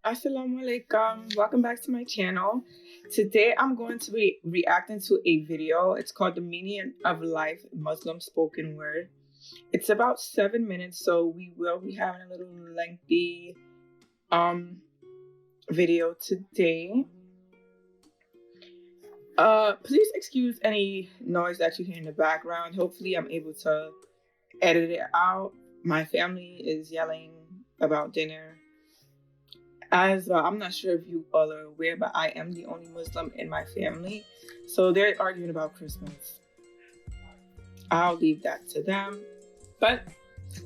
Assalamualaikum. Welcome back to my channel. Today I'm going to be reacting to a video. It's called The Meaning of Life, Muslim Spoken Word. It's about 7 minutes, so we will be having a little lengthy video today. Please excuse any noise that you hear in the background. Hopefully I'm able to edit it out. My family is yelling about dinner. As I'm not sure if you all are aware, but I am the only Muslim in my family. So they're arguing about Christmas. I'll leave that to them. But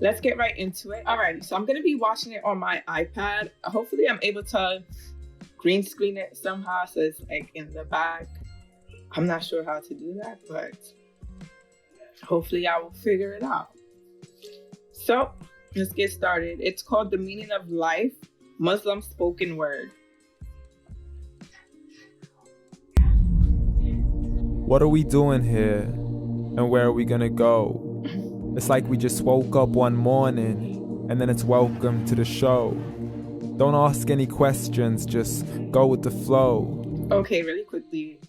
let's get right into it. Alrighty, so I'm going to be watching it on my iPad. Hopefully I'm able to green screen it somehow so it's like in the back. I'm not sure how to do that, but hopefully I will figure it out. So let's get started. It's called The Meaning of Life, Muslim Spoken Word. What are we doing here? And where are we gonna go? It's like we just woke up one morning and then it's welcome to the show. Don't ask any questions, just go with the flow. Okay, really quickly.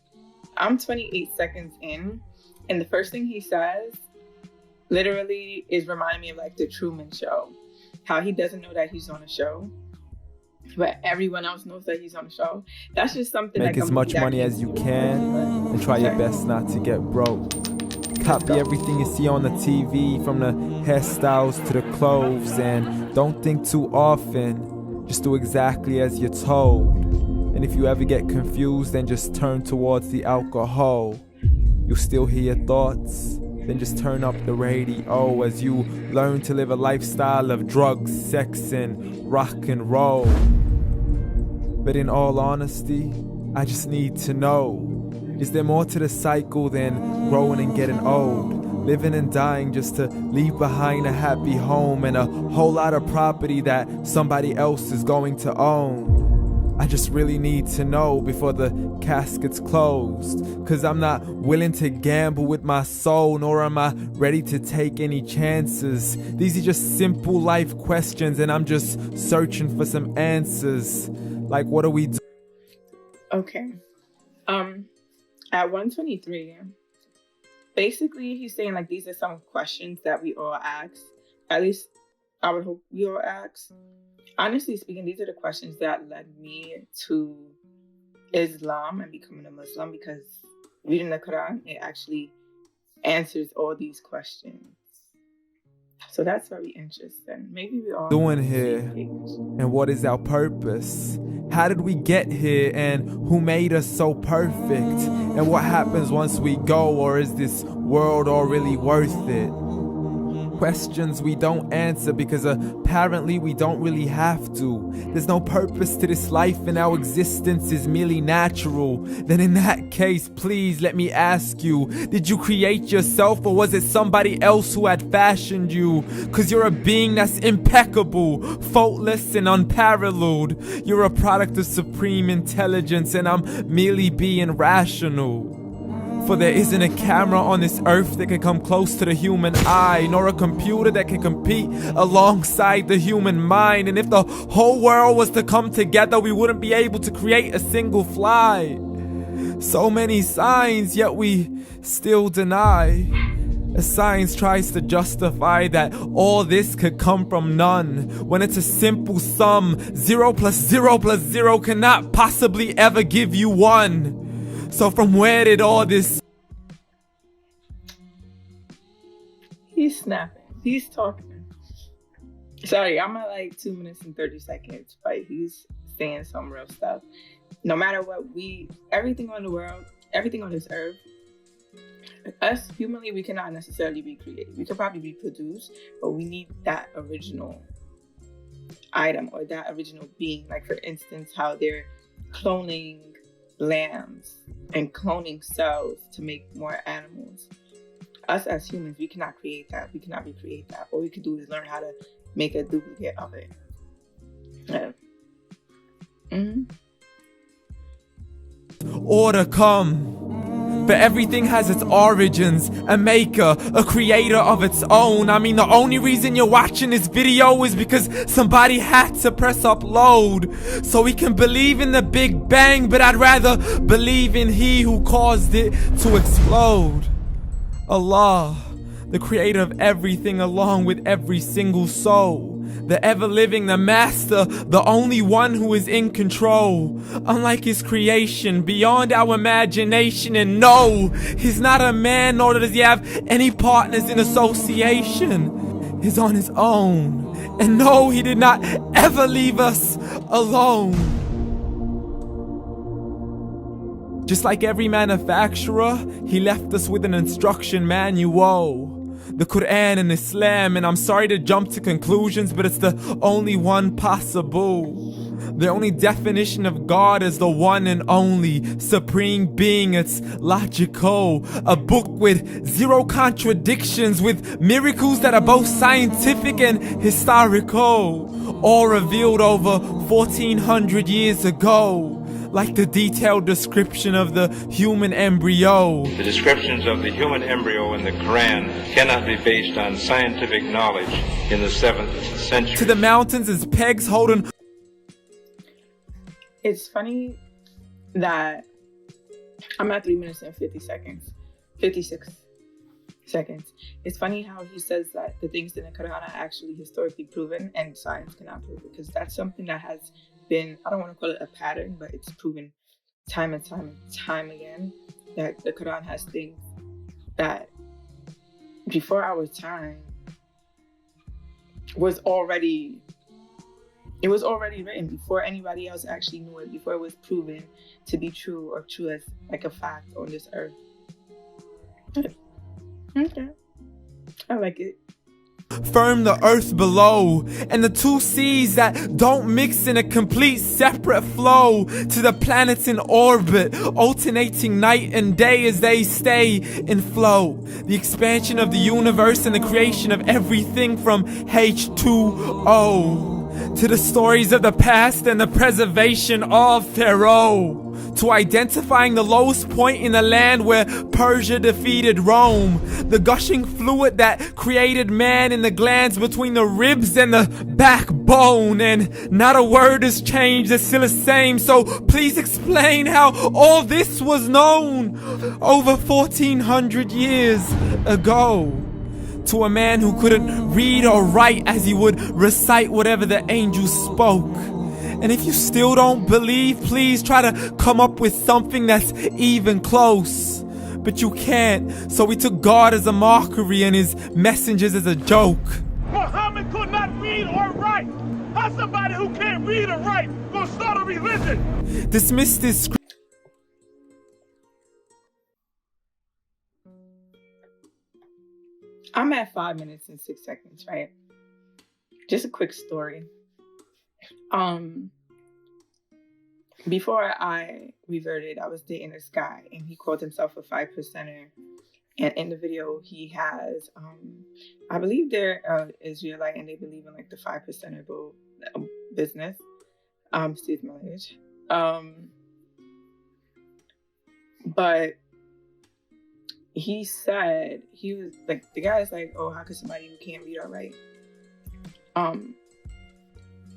I'm 28 seconds in, and the first thing he says literally is reminding me of like the Truman Show. How he doesn't know that he's on a show, but everyone else knows that he's on the show. That's just something. Make as much money as you can and try your best not to get broke. Copy everything you see on the TV, from the hairstyles to the clothes, and don't think too often. Just do exactly as you're told. And if you ever get confused, then just turn towards the alcohol. You'll still hear your thoughts. Then just turn up the radio as you learn to live a lifestyle of drugs, sex, and rock and roll. But in all honesty, I just need to know, is there more to the cycle than growing and getting old? Living and dying just to leave behind a happy home and a whole lot of property that somebody else is going to own. I just really need to know before the casket's closed, 'cause I'm not willing to gamble with my soul, nor am I ready to take any chances. These are just simple life questions and I'm just searching for some answers. Like, what are we doing? Okay. At 123, basically he's saying like these are some questions that we all ask. At least I would hope we all ask. Honestly speaking, these are the questions that led me to Islam and becoming a Muslim, because reading the Quran, it actually answers all these questions. So that's very interesting. Maybe we all doing here, and what is our purpose? How did we get here, and who made us so perfect? And what happens once we go, or is this world all really worth it? Questions we don't answer because apparently we don't really have to. There's no purpose to this life and our existence is merely natural. Then in that case, please let me ask you, did you create yourself, or was it somebody else who had fashioned you? 'Cause you're a being that's impeccable, faultless and unparalleled. You're a product of supreme intelligence and I'm merely being rational. For there isn't a camera on this earth that can come close to the human eye, nor a computer that can compete alongside the human mind. And if the whole world was to come together, we wouldn't be able to create a single fly. So many signs, yet we still deny. As science tries to justify that all this could come from none, when it's a simple sum. 0 plus 0 plus 0 cannot possibly ever give you 1. So from where did all this... He's snapping. He's talking. Sorry, I'm at like 2 minutes and 30 seconds, but he's saying some real stuff. No matter what, everything on the world, everything on this earth, us humanly, we cannot necessarily be created. We could probably be produced, but we need that original item or that original being. Like for instance, how they're cloning lambs and cloning cells to make more animals. Us as humans, we cannot create that. We cannot recreate that. All we could do is learn how to make a duplicate of it. Order come. But everything has its origins, a maker, a creator of its own. I mean, the only reason you're watching this video is because somebody had to press upload. So we can believe in the Big Bang, but I'd rather believe in He who caused it to explode. Allah, the creator of everything along with every single soul. The ever-living, the master, the only one who is in control. Unlike his creation, beyond our imagination. And no, he's not a man, nor does he have any partners in association. He's on his own. And no, he did not ever leave us alone. Just like every manufacturer, he left us with an instruction manual. The Quran and Islam, and I'm sorry to jump to conclusions, but it's the only one possible. The only definition of God is the one and only supreme being. It's logical, a book with zero contradictions, with miracles that are both scientific and historical, all revealed over 1400 years ago. Like the detailed description of the human embryo. The descriptions of the human embryo in the Quran cannot be based on scientific knowledge in the 7th century. To the mountains as pegs holding. It's funny that I'm at 3 minutes and 56 seconds. It's funny how he says that the things in the Quran are actually historically proven and science cannot prove it, because that's something that has been, I don't want to call it a pattern, but it's proven time and time again that the Quran has things that before our time was already written, before anybody else actually knew it, before it was proven to be true or true as like a fact on this earth. Okay, I like it. Firm the earth below, and the two seas that don't mix in a complete separate flow, to the planets in orbit, alternating night and day as they stay in flow. The expansion of the universe and the creation of everything from H2O, to the stories of the past and the preservation of Pharaoh, to identifying the lowest point in the land where Persia defeated Rome, the gushing fluid that created man in the glands between the ribs and the backbone, and not a word has changed, it's still the same. So please explain how all this was known over 1400 years ago, to a man who couldn't read or write as he would recite whatever the angels spoke. And if you still don't believe, please try to come up with something that's even close. But you can't, so we took God as a mockery and his messengers as a joke. Muhammad could not read or write. How somebody who can't read or write gonna start a religion? Dismiss this. I'm at 5 minutes and 6 seconds, right? Just a quick story. Before I reverted, I was dating this guy, and he called himself a 5%er. And in the video, he has, I believe they're Israelite, and they believe in like the 5%er business. Excuse my language. But he said, he was like, the guy's like, oh, how could somebody who can't read or write,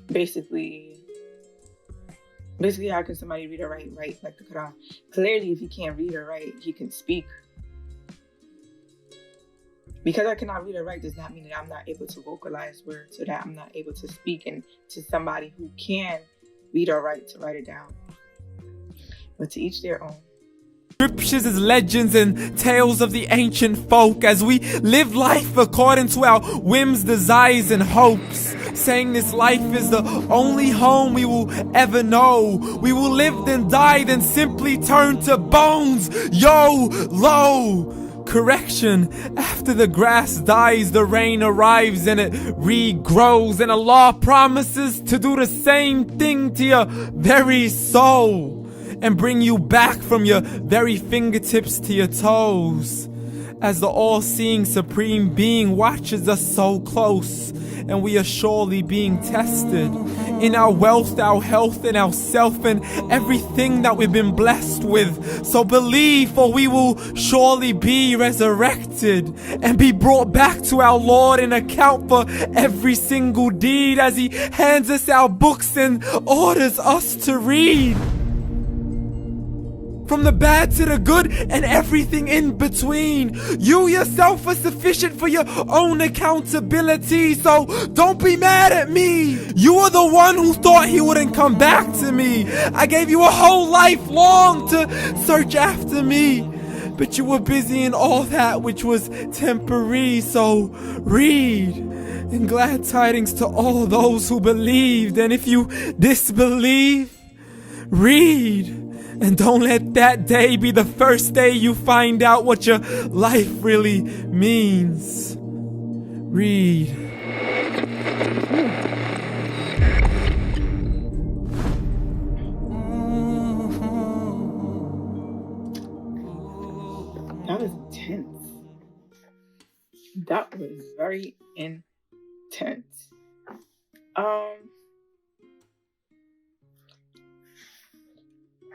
basically how can somebody read or write like the Quran? Clearly, if he can't read or write, he can speak. Because I cannot read or write does not mean that I'm not able to vocalize words, or that I'm not able to speak and to somebody who can read or write to write it down. But to each their own. Scriptures as legends and tales of the ancient folk, as we live life according to our whims, desires, and hopes, saying this life is the only home we will ever know. We will live then die, then simply turn to bones. YOLO! Correction, after the grass dies, the rain arrives and it regrows, and Allah promises to do the same thing to your very soul and bring you back from your very fingertips to your toes, as the all-seeing supreme being watches us so close, and we are surely being tested in our wealth, our health, and our self, and everything that we've been blessed with. So believe, for we will surely be resurrected and be brought back to our Lord and account for every single deed as He hands us our books and orders us to read. From the bad to the good and everything in between. You yourself are sufficient for your own accountability, so don't be mad at me. You are the one who thought He wouldn't come back to me. I gave you a whole life long to search after me, but you were busy in all that which was temporary, so read. And glad tidings to all those who believed, and if you disbelieve, read. And don't let that day be the first day you find out what your life really means. Read. That was intense. That was very intense.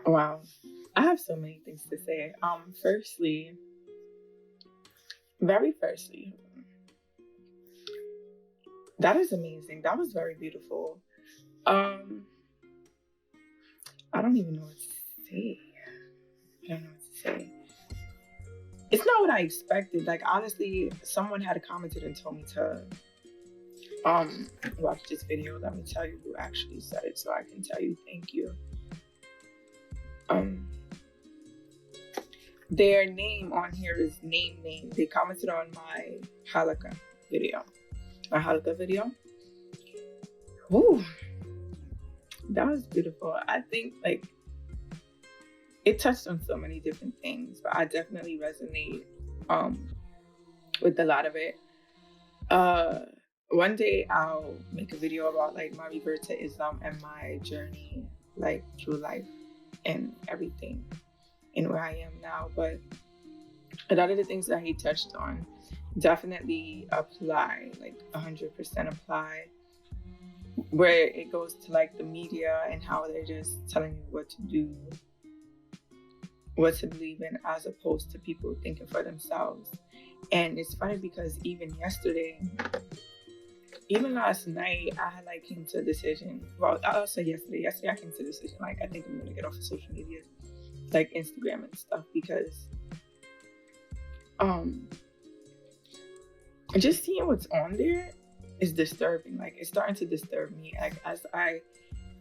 Wow. I have so many things to say. Very firstly, that is amazing. That was very beautiful. I don't even know what to say. I don't know what to say. It's not what I expected. Like, honestly, someone had commented and told me to watch this video. Let me tell you who actually said it so I can tell you thank you. Their name on here is name. They commented on my halakha video. Ooh, that was beautiful. I think like it touched on so many different things, but I definitely resonate with a lot of it. One day I'll make a video about like my revert to Islam and my journey like through life and everything and where I am now. But a lot of the things that he touched on definitely apply, like 100% apply, where it goes to like the media and how they're just telling you what to do, what to believe in, as opposed to people thinking for themselves. And it's funny because even last night, I had like came to a decision. Well, I'll say yesterday I came to a decision, like I think I'm gonna get off of social media, like Instagram and stuff, because just seeing what's on there is disturbing. Like it's starting to disturb me. Like as I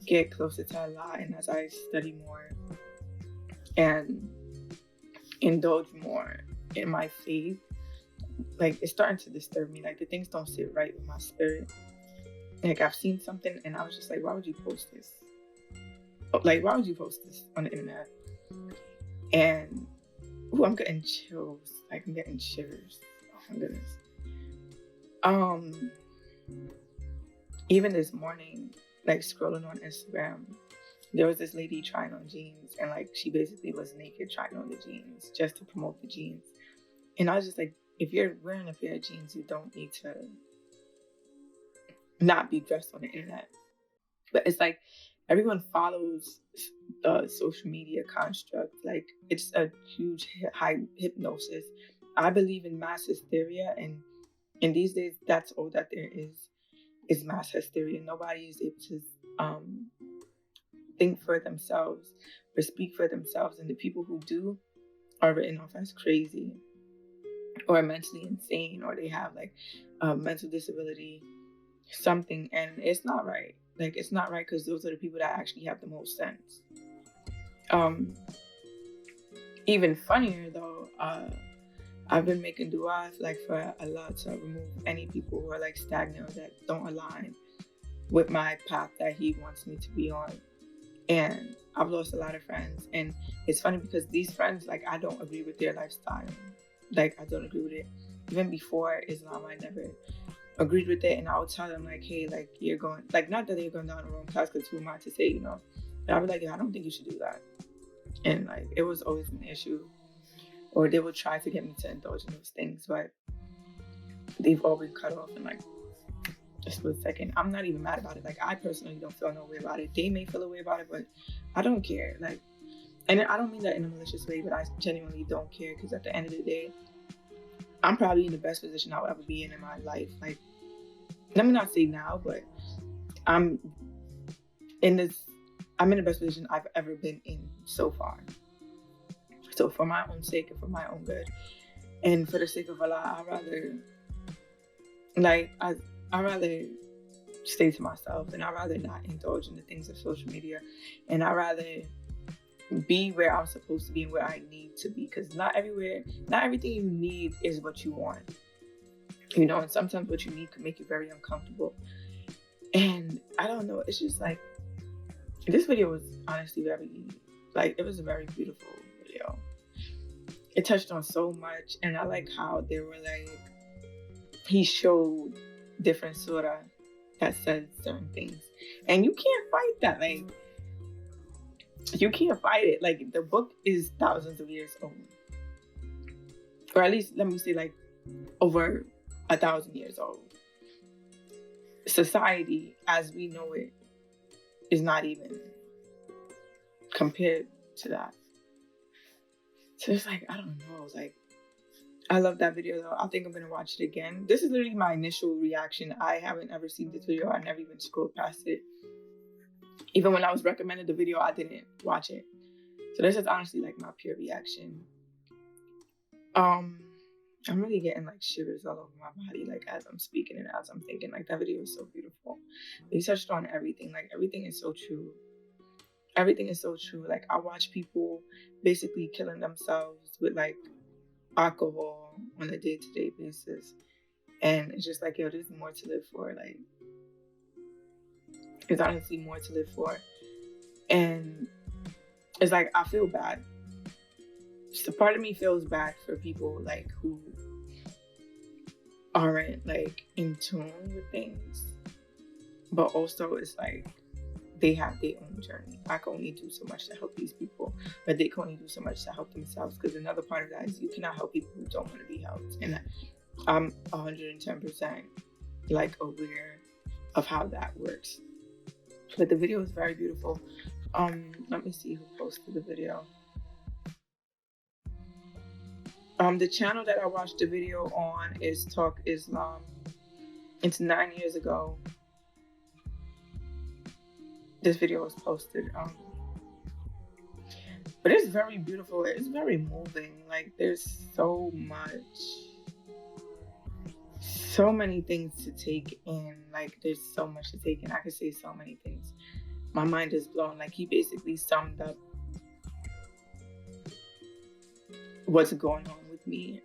get closer to Allah and as I study more and indulge more in my faith, like it's starting to disturb me. Like the things don't sit right with my spirit. Like I've seen something and I was just like, why would you post this? Like, why would you post this on the internet? And I'm getting chills. Like I'm getting shivers. Oh my goodness. Even this morning, like scrolling on Instagram, there was this lady trying on jeans, and like she basically was naked trying on the jeans just to promote the jeans. And I was just like, if you're wearing a pair of jeans, you don't need to not be dressed on the internet. But it's like everyone follows the social media construct. Like it's a huge high hypnosis. I believe in mass hysteria, and in these days, that's all that there is mass hysteria. Nobody is able to think for themselves or speak for themselves, and the people who do are written off as crazy or mentally insane, or they have like a mental disability, something, and it's not right. Like it's not right, because those are the people that actually have the most sense. Even funnier though, I've been making dua like for Allah to remove any people who are like stagnant or that don't align with my path that He wants me to be on. And I've lost a lot of friends, and it's funny because these friends, like I don't agree with their lifestyle. Like I don't agree with it. Even before Islam, I never agreed with it, and I would tell them like, hey, like you're going, like not that you're going down the wrong path, because who am I to say, you know? But I would like, yeah, I don't think you should do that. And like it was always an issue, or they would try to get me to indulge in those things, but they've all been cut off and like a split second. I'm not even mad about it. Like, I personally don't feel no way about it. They may feel a way about it, but I don't care. Like, and I don't mean that in a malicious way, but I genuinely don't care, because at the end of the day, I'm probably in the best position I'll ever be in my life. Like, let me not say now, but I'm in the best position I've ever been in so far. So for my own sake and for my own good, and for the sake of Allah, I'd rather stay to myself, and I'd rather not indulge in the things of social media, and I'd rather be where I'm supposed to be and where I need to be, because not everything you need is what you want, you know, and sometimes what you need can make you very uncomfortable. And I don't know, it's just like, this video was honestly it was a very beautiful video. It touched on so much, and I like how they were like, he showed different surah that said certain things, and you can't fight that. Like, you can't fight it. Like, the book is thousands of years old, or at least let me say like over 1,000 years old. Society as we know it is not even compared to that. So it's like, I don't know, like, I love that video though. I think I'm gonna watch it again. This is literally my initial reaction. I haven't ever seen this video. I never even scrolled past it. Even when I was recommended the video, I didn't watch it. So this is honestly like my pure reaction. I'm really getting like shivers all over my body, like as I'm speaking and as I'm thinking. Like, that video is so beautiful. They touched on everything. Like, everything is so true. Everything is so true. Like, I watch people basically killing themselves with like alcohol on a day-to-day basis, and it's just like, yo, there's more to live for. Like, there's honestly more to live for. And it's like, I feel bad. So part of me feels bad for people like who aren't like in tune with things, but also it's like, they have their own journey. I can only do so much to help these people, but they can only do so much to help themselves, because another part of that is you cannot help people who don't want to be helped. And I'm 110% like aware of how that works. But the video is very beautiful. Let me see who posted the video. The channel that I watched the video on is Talk Islam. It's 9 years ago. This video was posted. But it's very beautiful. It's very moving. Like, there's so many things to take in. Like, there's so much to take in. I could say so many things. My mind is blown. Like, he basically summed up what's going on with me.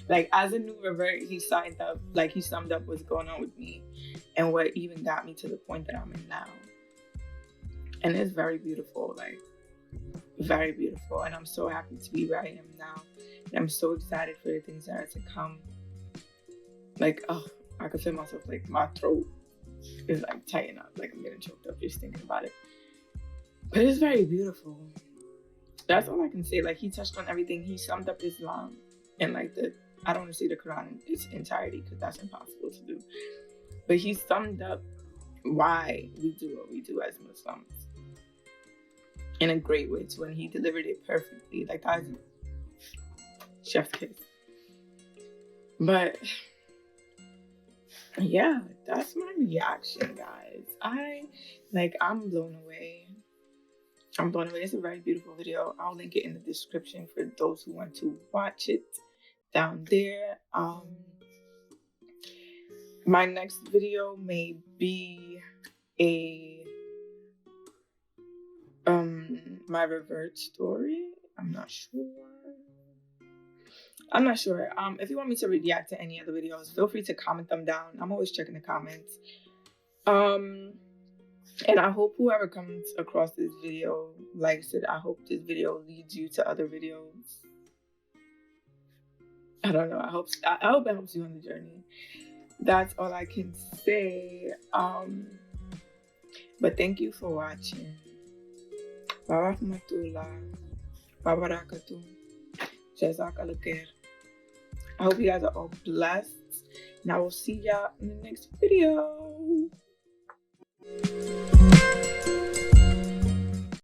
Like, as a new revert, he summed up what's going on with me and what even got me to the point that I'm in now. And it's very beautiful, like, very beautiful. And I'm so happy to be where I am now. And I'm so excited for the things that are to come. Like, oh, I can feel myself, like, my throat is like tighten up. Like, I'm getting choked up just thinking about it. But it's very beautiful. That's all I can say. Like, he touched on everything. He summed up Islam. And like, I don't want to say the Quran in its entirety, because that's impossible to do. But he summed up why we do what we do as Muslims in a great way too, and he delivered it perfectly. Like, that was chef's kiss. But yeah, that's my reaction, guys. I'm blown away. It's a very beautiful video. I'll link it in the description for those who want to watch it down there. My next video may be my Revert story. I'm not sure. If you want me to react to any other videos, feel free to comment them down. I'm always checking the comments. And I hope whoever comes across this video likes it. I hope this video leads you to other videos. I don't know. I hope it helps you on the journey. That's all I can say. But thank you for watching. Wa rahmatullah wa barakatuh. Jazak'Allahu Khair. I hope you guys are all blessed And I will see y'all in the next video.